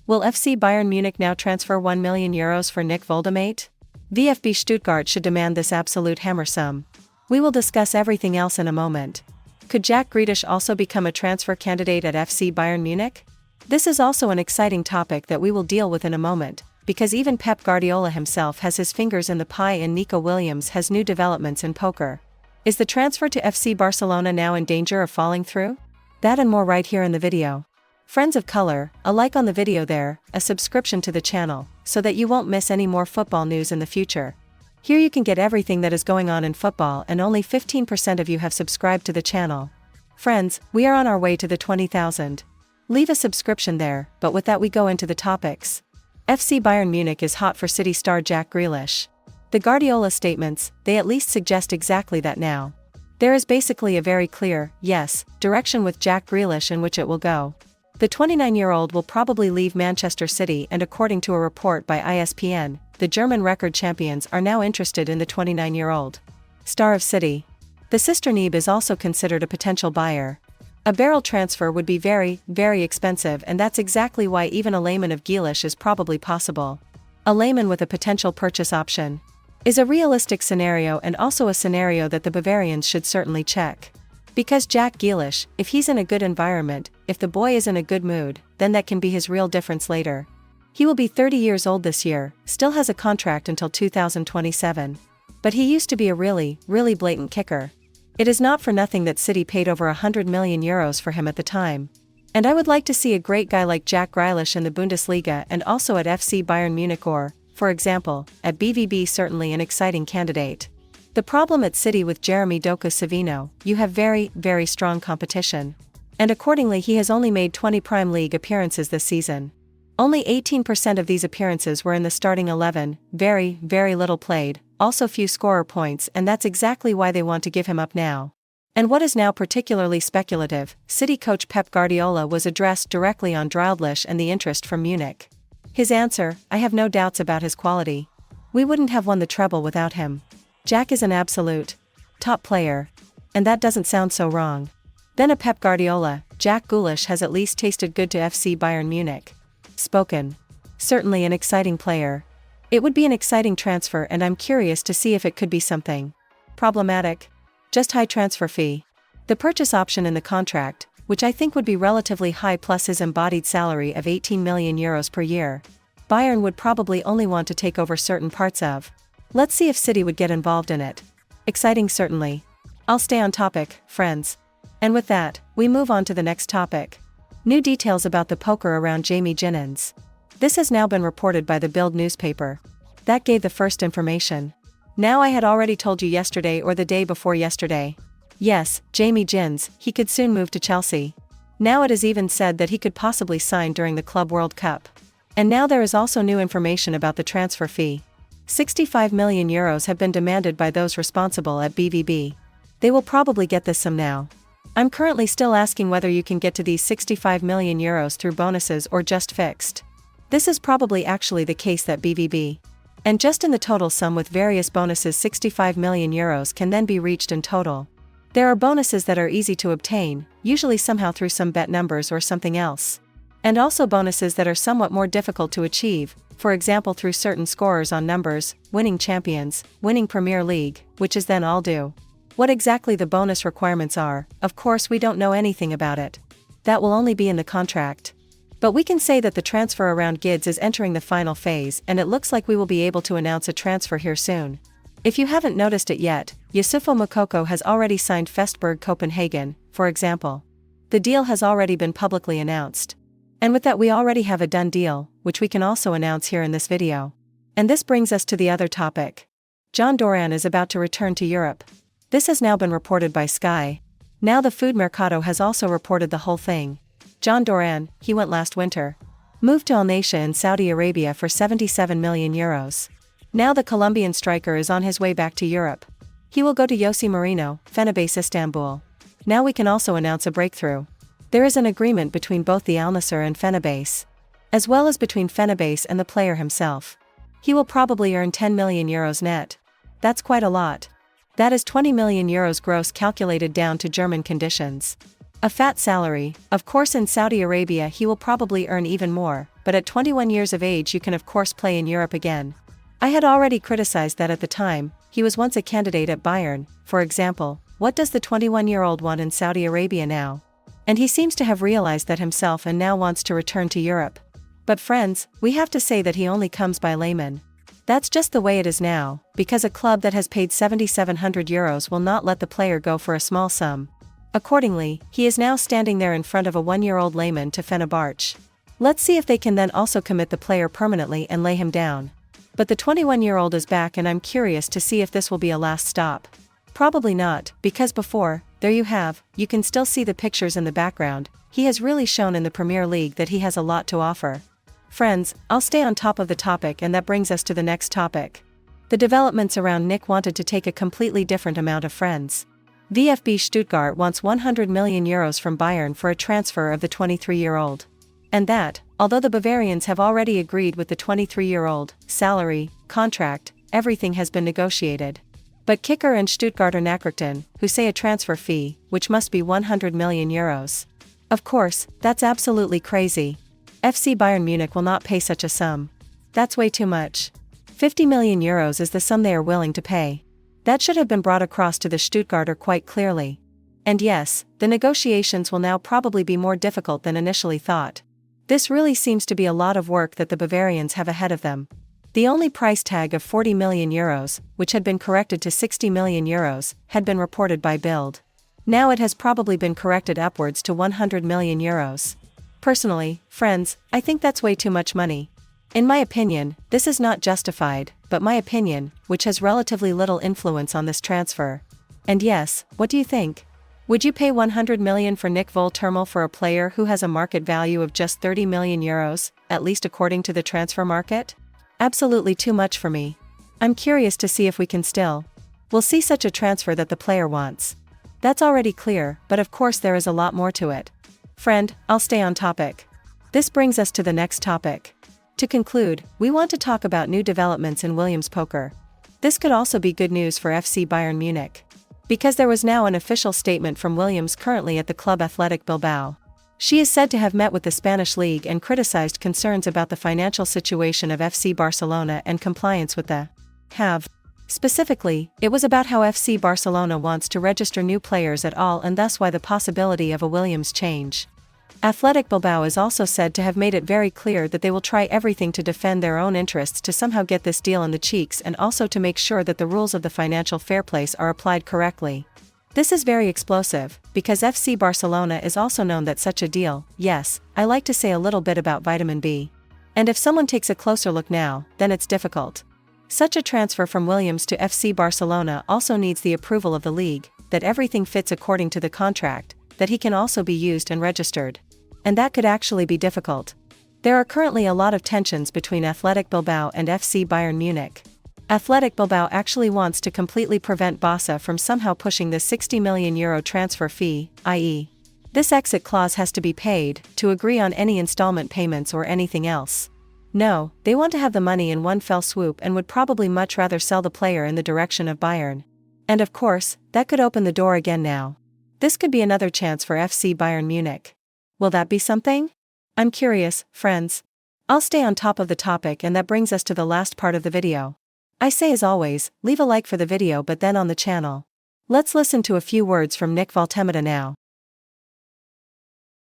Will FC Bayern Munich now transfer €1 million for Nick Woltemade? VfB Stuttgart should demand this absolute hammer sum. We will discuss everything else in a moment. Could Jack Grealish also become a transfer candidate at FC Bayern Munich? This is also an exciting topic that we will deal with in a moment, because even Pep Guardiola himself has his fingers in the pie and Nico Williams has new developments in poker. Is the transfer to FC Barcelona now in danger of falling through? That and more right here in the video. Friends of color, a like on the video there, a subscription to the channel, so that you won't miss any more football news in the future. Here you can get everything that is going on in football, and only 15% of you have subscribed to the channel. Friends, we are on our way to the 20,000. Leave a subscription there, but with that we go into the topics. FC Bayern Munich is hot for City star Jack Grealish. The Guardiola statements, they at least suggest exactly that now. There is basically a very clear, yes, direction with Jack Grealish in which it will go. The 29-year-old will probably leave Manchester City, and according to a report by ESPN, the German record champions are now interested in the 29-year-old. Star of City. The Sisternieb is also considered a potential buyer. A barrel transfer would be very, very expensive, and that's exactly why even a layman of Grealish is probably possible. A layman with a potential purchase option is a realistic scenario, and also a scenario that the Bavarians should certainly check. Because Jack Grealish, if he's in a good environment, if the boy is in a good mood, then that can be his real difference later. He will be 30 years old this year, still has a contract until 2027. But he used to be a really, really blatant kicker. It is not for nothing that City paid over €100 million for him at the time. And I would like to see a great guy like Jack Grealish in the Bundesliga and also at FC Bayern Munich or, for example, at BVB, certainly an exciting candidate. The problem at City with Jeremy Doku Savino, you have very, very strong competition. And accordingly he has only made 20 Prime League appearances this season. Only 18% of these appearances were in the starting 11, very, very little played, also few scorer points, and that's exactly why they want to give him up now. And what is now particularly speculative, City coach Pep Guardiola was addressed directly on Grealish and the interest from Munich. His answer, I have no doubts about his quality. We wouldn't have won the treble without him. Jack is an absolute top player. And that doesn't sound so wrong. Then a Pep Guardiola, Jack Grealish has at least tasted good to FC Bayern Munich. Spoken. Certainly an exciting player. It would be an exciting transfer, and I'm curious to see if it could be something problematic. Just high transfer fee. The purchase option in the contract, which I think would be relatively high, plus his embodied salary of €18 million per year. Bayern would probably only want to take over certain parts of. Let's see if City would get involved in it. Exciting certainly. I'll stay on topic, friends. And with that, we move on to the next topic. New details about the poker around Jamie Gittens. This has now been reported by the Bild newspaper. That gave the first information. Now I had already told you yesterday or the day before yesterday. Yes, Jamie Gittens, he could soon move to Chelsea. Now it is even said that he could possibly sign during the Club World Cup. And now there is also new information about the transfer fee. €65 million have been demanded by those responsible at BVB. They will probably get this sum now. I'm currently still asking whether you can get to these €65 million through bonuses or just fixed. This is probably actually the case that BVB. And just in the total sum with various bonuses, €65 million can then be reached in total. There are bonuses that are easy to obtain, usually somehow through some bet numbers or something else. And also bonuses that are somewhat more difficult to achieve, for example through certain scorers on numbers, winning champions, winning Premier League, which is then all due. What exactly the bonus requirements are, of course we don't know anything about it. That will only be in the contract. But we can say that the transfer around Gids is entering the final phase, and it looks like we will be able to announce a transfer here soon. If you haven't noticed it yet, Youssoufo Moukoko has already signed Vestberg Copenhagen, for example. The deal has already been publicly announced. And with that we already have a done deal, which we can also announce here in this video. And this brings us to the other topic. Duran is about to return to Europe. This has now been reported by Sky. Now the Food Mercado has also reported the whole thing. Duran, he went last winter. Moved to Al Nassr in Saudi Arabia for €77 million. Now the Colombian striker is on his way back to Europe. He will go to Jose Mourinho, Fenerbahce Istanbul. Now we can also announce a breakthrough. There is an agreement between both the Al Nassr and Fenerbahce, as well as between Fenerbahce and the player himself. He will probably earn €10 million net. That's quite a lot. That is €20 million gross calculated down to German conditions. A fat salary. Of course in Saudi Arabia he will probably earn even more, but at 21 years of age you can of course play in Europe again. I had already criticized that at the time. He was once a candidate at Bayern, for example. What does the 21-year-old want in Saudi Arabia now? And he seems to have realized that himself and now wants to return to Europe. But friends, we have to say that he only comes by layman. That's just the way it is now, because a club that has paid €7,700 will not let the player go for a small sum. Accordingly, he is now standing there in front of a 1-year-old layman to Fenerbahce. Let's see if they can then also commit the player permanently and lay him down. But the 21-year-old is back and I'm curious to see if this will be a last stop. Probably not, because before, there you can still see the pictures in the background. He has really shown in the Premier League that he has a lot to offer. Friends, I'll stay on top of the topic and that brings us to the next topic. The developments around Nick wanted to take a completely different amount of friends. VfB Stuttgart wants €100 million from Bayern for a transfer of the 23-year-old. And that, although the Bavarians have already agreed with the 23-year-old, salary, contract, everything has been negotiated. But Kicker and Stuttgarter Nachrichten, who say a transfer fee, which must be €100 million. Of course, that's absolutely crazy. FC Bayern Munich will not pay such a sum. That's way too much. €50 million is the sum they are willing to pay. That should have been brought across to the Stuttgarter quite clearly. And yes, the negotiations will now probably be more difficult than initially thought. This really seems to be a lot of work that the Bavarians have ahead of them. The only price tag of €40 million, which had been corrected to €60 million, had been reported by Bild. Now it has probably been corrected upwards to €100 million. Personally, friends, I think that's way too much money. In my opinion, this is not justified, but my opinion, which has relatively little influence on this transfer. And yes, what do you think? Would you pay €100 million for Nick Woltemade for a player who has a market value of just €30 million, at least according to the transfer market? Absolutely too much for me. I'm curious to see if we can we'll see such a transfer that the player wants. That's already clear, but of course there is a lot more to it. Friend, I'll stay on topic. This brings us to the next topic. To conclude, we want to talk about new developments in Williams poker. This could also be good news for FC Bayern Munich. Because there was now an official statement from Williams currently at the club Athletic Bilbao. She is said to have met with the Spanish League and criticized concerns about the financial situation of FC Barcelona and compliance with the have. Specifically, it was about how FC Barcelona wants to register new players at all and thus why the possibility of a Williams change. Athletic Bilbao is also said to have made it very clear that they will try everything to defend their own interests to somehow get this deal in the cheeks and also to make sure that the rules of the financial fair play are applied correctly. This is very explosive, because FC Barcelona is also known that such a deal, yes, I like to say a little bit about vitamin B. And if someone takes a closer look now, then it's difficult. Such a transfer from Williams to FC Barcelona also needs the approval of the league, that everything fits according to the contract, that he can also be used and registered. And that could actually be difficult. There are currently a lot of tensions between Athletic Bilbao and FC Bayern Munich. Athletic Bilbao actually wants to completely prevent Barca from somehow pushing the €60 million transfer fee, i.e., this exit clause has to be paid, to agree on any installment payments or anything else. No, they want to have the money in one fell swoop and would probably much rather sell the player in the direction of Bayern. And of course, that could open the door again now. This could be another chance for FC Bayern Munich. Will that be something? I'm curious, friends. I'll stay on top of the topic and that brings us to the last part of the video. I say as always, leave a like for the video but then on the channel. Let's listen to a few words from Nick Woltemade now.